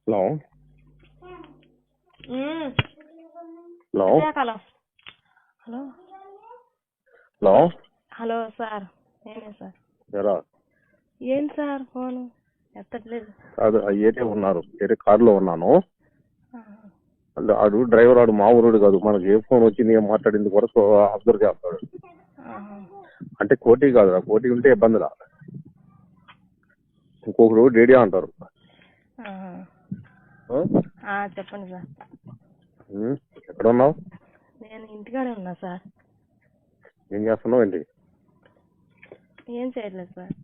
Hello hello hello hello hello hello sir నేనే sir. ఎరా ఏంటి సార్ ఫోను ఎత్తట్లేదు? కాదు ఏటే ఉన్నారు, వేరే కారులో ఉన్నాను. ఆహా. ఆడు డ్రైవర్, ఆడు మా ఊరుడు కాదు. మనకి ఏ ఫోన్ వచ్చింది ఏం మాట్లాడింది కూడా అబ్జర్వ్ చేస్తాడు. ఆహా. అంటే కోటి కాదురా, కోటి ఉంటే ఇబ్బందిరా. ఇంకొకరు డేడియా అంటారు. ఆహా. చెప్పండి సార్. ఎక్కడ ఉన్నావు? నేను ఇంటికాడే ఉన్నా సార్. ఏం చేస్తున్నావు ఏంటి? ఏం చేయట్లేదు సార్.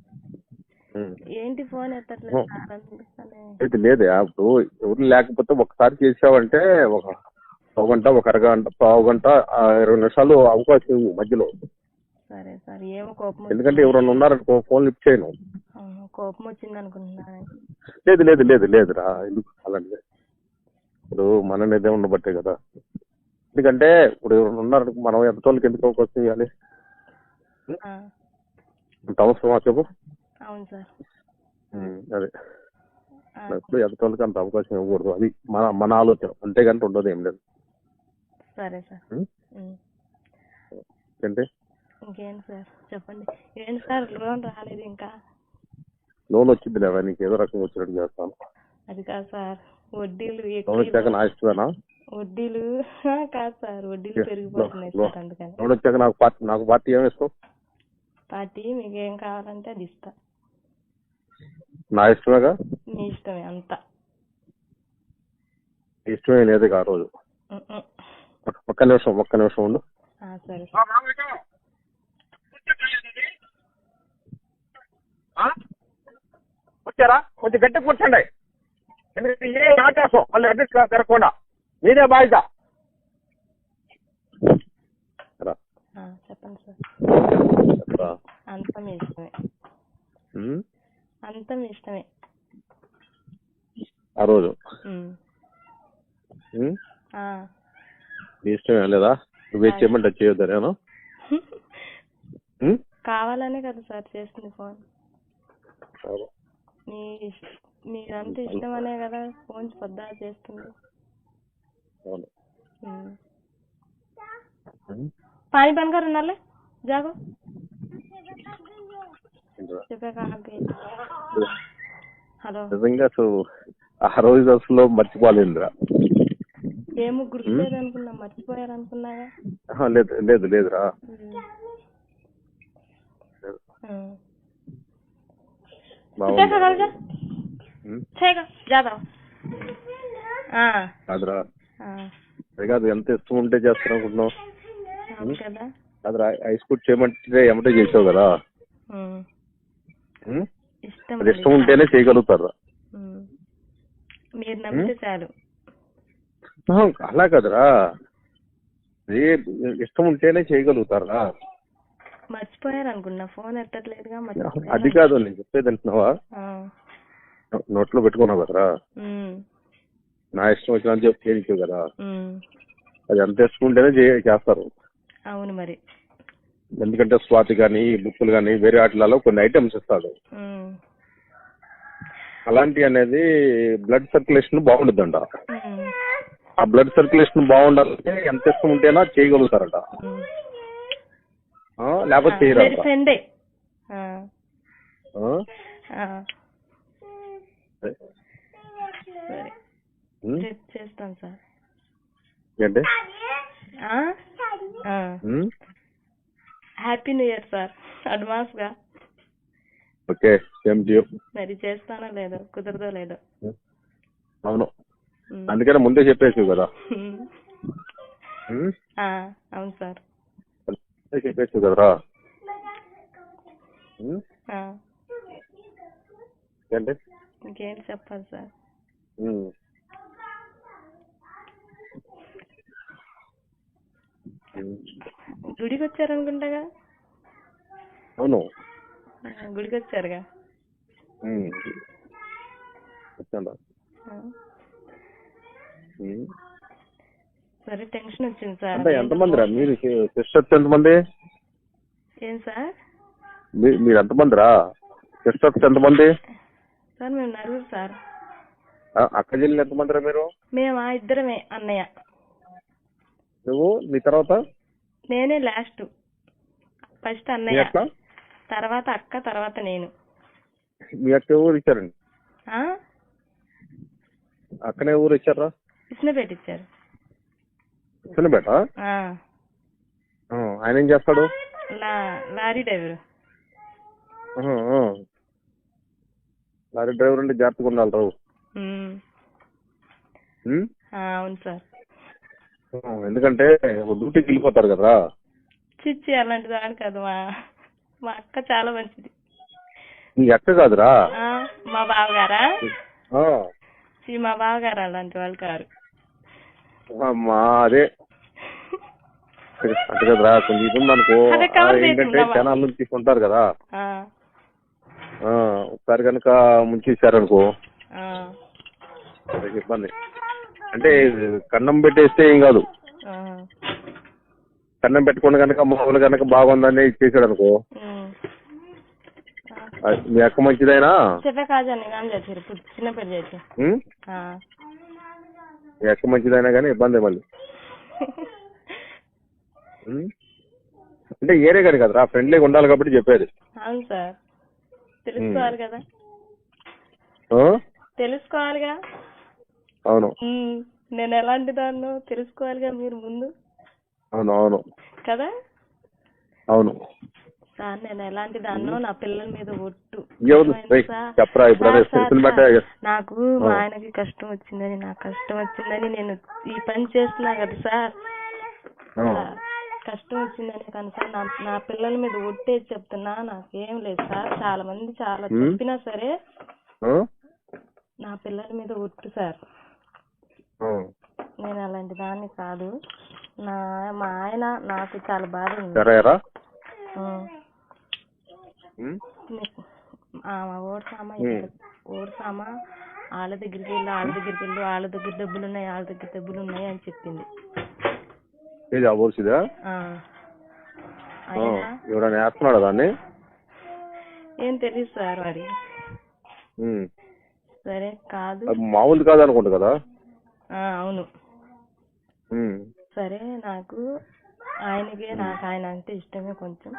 ఏంటి ఫోన్ ఎత్తట్లేదు సార్? అయితే లేదే, ఇప్పుడు ఎవరు లేకపోతే ఒకసారి చేసావంటే ఒక గంట, ఒక అరగంట, పావు గంట, 20 నిమిషాలు అవకాశం ఇవ్వు మధ్యలో. సరే సార్. ఏమో కోపం ఎందుకంటే ఎవరన్నా ఉన్నారనుకో ఫోన్ లిఫ్ట్ చేయను. కోపం వచ్చింది అనుకుంటున్నా. లేదు లేదు లేదు లేదురా, ఎందుకు అలాంటిది? ఇప్పుడు మన నిదే ఉండబట్టే కదా. ఎందుకంటే ఇప్పుడు ఎవరు ఉన్నారు, మనం ఎంత తోలికి ఎందుకు అవకాశం ఇవ్వాలి? అంత అవసరమా చెప్పు? అవును సార్. అదే ఇప్పుడు ఎంత తోలికి అంత అవకాశం ఇవ్వకూడదు. అది మన ఆలోచన, అంతేగాని ఉండదు ఏం లేదు. సరే సార్. ఏంటి ఇంకేంటి సార్ చెప్పండి. ఏంటి సార్ లోన్ రాలేదు ఇంకా? లోన్ వచ్చింది లేదా? నీకు ఏదో రకంగా వచ్చినట్టు చేస్తాను. అది కాదు సార్, వడ్డీలు లోన్ వచ్చాక నా ఇష్టమేనా? వడ్డీలు కాదు సార్, వడ్డీలు పెరిగిపోతున్నాయి సార్. అందుకని లోన్ వచ్చాక నాకు పార్టీ ఏమి ఇస్తావు? పార్టీ మీకు ఏం కావాలంటే అది ఇస్తా. నా ఇష్టమేగా? మీ ఇష్టమే అంతా. ఇష్టమే లేదు ఆ రోజు. ఒక్క నిమిషం ఉండు. సరే. వచ్చారా? కొంచెం గట్టి కూర్చోండి. ఎందుకంటే ఏ ఆకాశం మళ్ళీ అడ్రస్ తిరగకుండా మీదే బాధ్యత. చెప్పండి సార్. అంతా మీ ఇష్టమే. అంతా మీ ఇష్టమే ఆ రోజు. మీ ఇష్టమే లేదా? నువ్వే చేయమంటే చేయొద్దా? నేను కావాలనే కదా సార్ చేస్తుంది ఫోన్. మీరంతా ఇష్టం అనే కదా ఫోన్ పొద్దా చేస్తుంది. पानी बंद कर नल जागो హలో. నిజంగా అసలు ఆ రోజు అసలు మర్చిపోలేదురా. ఏమో గుర్తులేదు అనుకున్నా, మర్చిపోయారు అనుకున్నాగా. లేదు లేదురా. కాదురా, అది కాదు, ఎంత ఇష్టం ఉంటే చేస్తాను అనుకుంటున్నావు కదా. అదిరా, ఐస్ కుట్ చేయమంటే ఏమంటే చేసావు కదా. అది ఇష్టం ఉంటేనే చేయగలుగుతారా? మీరు నమ్మితే చాలు. అలా కదరా, ఇష్టం ఉంటేనే చేయగలుగుతారా? మర్చిపోయారు అనుకున్నా, ఫోన్ ఎత్తట్లేదుగా. అది కాదు నేను చెప్పేది, అంటున్నావా? నోట్లో పెట్టుకున్నావు కదరా, నా ఇష్టం వచ్చిన చెప్పి చేయొచ్చు కదా. అది ఎంత ఇష్టం ఉంటేనే చేస్తారు. అవును మరి. ఎందుకంటే స్వాతి కానీ బుక్కులు కానీ వేరే వాటిలలో కొన్ని ఐటమ్స్ ఇస్తాడు. అలాంటి అనేది బ్లడ్ సర్క్యులేషన్ బాగుంటుందంట. ఆ బ్లడ్ సర్క్యులేషన్ బాగుండాలంటే ఎంత ఇష్టం ఉంటేనా చేయగలుగుతారట, లేకపోతే చేయరాట. చేస్తాను సార్. ఏంటి? Happy new year sir advance గా. Okay, same to you. మరి చేస్తానో లేదో, కుదరదో లేదో. అవును, అందుకనే ముందే చెప్పేసి కదా. అవును సార్, చెప్పేసి కదరా. ఏంటి ఇంకేంటి చెప్పాలి సార్. గుడికి వచ్చారనుకుంటాగా. అవును, గుడికి వచ్చారుగా. సరే, టెన్షన్ వచ్చింది సార్. అంటే ఎంతమంది రా మీరు సిస్టర్స్? ఎంతమంది? ఏం సార్? మీరు ఎంతమంది రా సిస్టర్స్? ఎంతమంది సార్? మేము నలుగురు సార్. అక్క చెల్లెలు ఎంతమందిరా మీరు? మేమా ఇద్దరమే, అన్నయ్య. నువ్వు నీ తర్వాత? నేనే లాస్ట్. ఫస్ట్ అన్నయ్య, తర్వాత అక్క, తర్వాత నేను. మీ అక్క ఊరు ఇచ్చారండి? అక్కనే ఊరు ఇచ్చారా? ఇస్నపేట ఇచ్చారు. ఇస్నపేట? ఆయన ఏం చేస్తాడు? Lorry driver. లారీ డ్రైవర్ అంటే జాగ్రత్తగా ఉండాలి రావు. అవును సార్. ఎందుకంటే డ్యూటీకి వెళ్ళిపోతారు కదా. చిచ్చి అలాంటి దాని కాదు, మా అక్క చాలా మంచిది. నీ అక్క కాదురా? మా బావగారా? మా బావగారు అలాంటి వాళ్ళు కారు. అదే అంటే కదరా, కొంచెం ఇది ఉందనుకో. ఏంటంటే జనాల నుంచి తీసుకుంటారు కదా, ఒకసారి కనుక ముంచేసారనుకో ఇబ్బంది. అంటే కన్నం పెట్టేస్తే ఏం కాదు, కన్నం పెట్టకుండా కనుక మామూలు కనుక బాగుందని ఇచ్చేసాడు అనుకో. మీ అక్క మంచిదైనా మీ అక్క మంచిదైనా కానీ ఇబ్బంది మళ్ళీ. అంటే ఏరే కానీ కదరా, ఫ్రెండ్లీగా ఉండాలి కాబట్టి చెప్పేది. అవును సార్, తెలుసుకోవాలి కదా. తెలుసుకోవాలిగా. అవును, నేను ఎలాంటి దాన్నో తెలుసుకోవాలిగా మీరు ముందు. అవును అవును కదా. అవును సార్, నేను ఎలాంటి దాన్నో నా పిల్లల మీద ఒట్టు. నాకు మా ఆయనకి కష్టం వచ్చిందని, నాకు కష్టం వచ్చిందని నేను ఈ పని చేస్తున్నా కదా సార్. కష్టం వచ్చిందని కానీ సార్, నా పిల్లల మీద ఒట్టేసి చెప్తున్నా. నాకేం లేదు సార్, చాలా మంది చాలా చెప్పినా సరే నా పిల్లల మీద ఒట్టు సార్. నేను అలాంటి దాన్ని కాదు. మా ఆయన నాకు చాలా బాధ ఉంది. ఓడ్సామా వాళ్ళ దగ్గరికి వెళ్ళి వాళ్ళ దగ్గర డబ్బులు ఉన్నాయి అని చెప్పింది. ఏం తెలియదు సార్ మరి. సరే కాదు, మామూలు కాదు అనుకుంటా కదా. అవును. సరే, నాకు ఆయన అంటే ఇష్టమే కొంచెం.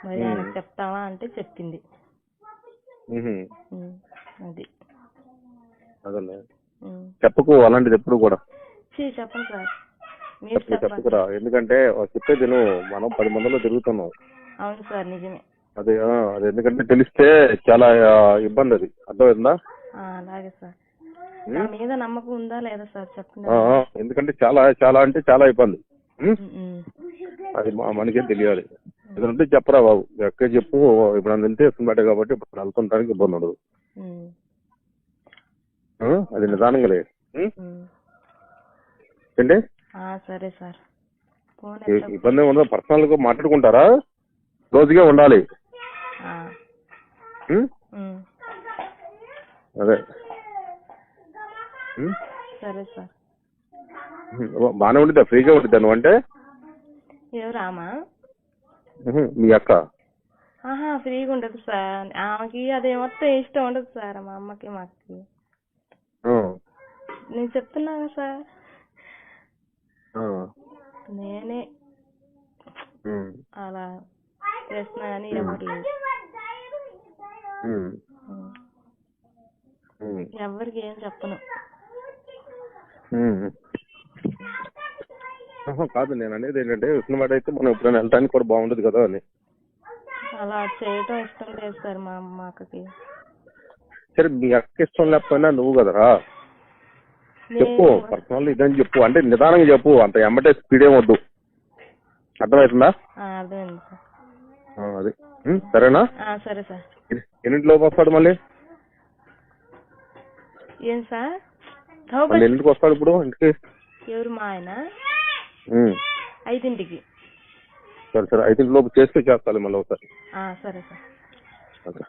మరి ఆయన చెప్తావా అంటే చెప్పింది. అది చెప్పకు అలాంటిది ఎప్పుడు కూడా. చెప్పండి సార్, చెప్పుకురా. ఎందుకంటే చెప్పేది నువ్వు, మనం 10 మందిలో తిరుగుతున్నావు. అవును సార్, నిజమే. అది ఎందుకంటే తెలిస్తే చాలా ఇబ్బంది. అది అర్థమైందా? అలాగే సార్. నా మీద నమ్మకం ఉందా లేదా సార్ చెప్పండి. ఎందుకంటే చాలా చాలా అంటే చాలా ఇబ్బంది. అది మనకేం తెలియాలి. ఎందుకంటే చెప్పరా బాబు, ఎక్కడ చెప్పు. ఇప్పుడు అంత వెళ్తే ఇస్తుందట కాబట్టి ఇప్పుడు వెళ్తుంటానికి ఇబ్బంది ఉండదు. అది నిదానంగా లేదు. ఏంటి? సరే సార్, ఇబ్బంది ఉండదు. పర్సనల్ గా మాట్లాడుకుంటారా? రోజుగా ఉండాలి. అదే సరే సార్. బాగానే ఉండిద్దా? ఫ్రీగా ఉండిద్దా నువ్వు అంటే? ఎవరామా? మీ అక్క ఫ్రీగా ఉండదు సార్. ఆమెకి అదే మొత్తం ఇష్టం ఉండదు సార్, మా అమ్మకి మా అక్కకి. నేను చెప్తున్నాను సార్, నేనే అలా చేస్తున్నా కానీ ఎవరు లేదు. ఎవరికి ఏం చెప్పను. కాదు, నేను అనేది ఏంటంటే ఉస్మానాబాద్ అయితే మనం ఎప్పుడైనా వెళ్ళడానికి కూడా బాగుండదు కదా అని. అలా చేయటం ఇష్టం లేదు సార్ మా అక్కకి. సరే, మీ అక్క ఇష్టం లేకపోయినా నువ్వు కదరా చెప్పు. పర్సనల్ ఇదని చెప్పు, అంటే నిదానంగా చెప్పు. అంత ఎమ్మటే స్పీడ్ ఏం వద్దు. అర్థమవుతుందా? అర్థమైంది సార్. అది సరేనా? సరే సార్. ఎన్నింటిలోకి వస్తాడు మళ్ళీ? ఏం సార్? ఎన్నింటికి వస్తాడు ఇప్పుడు ఇంటికి? ఎవరు? మా ఆయన 5ంటికి. సరే 5ంటిలోపు చేస్తే చేస్తాను మళ్ళీ ఒకసారి. సరే సార్. ఓకే.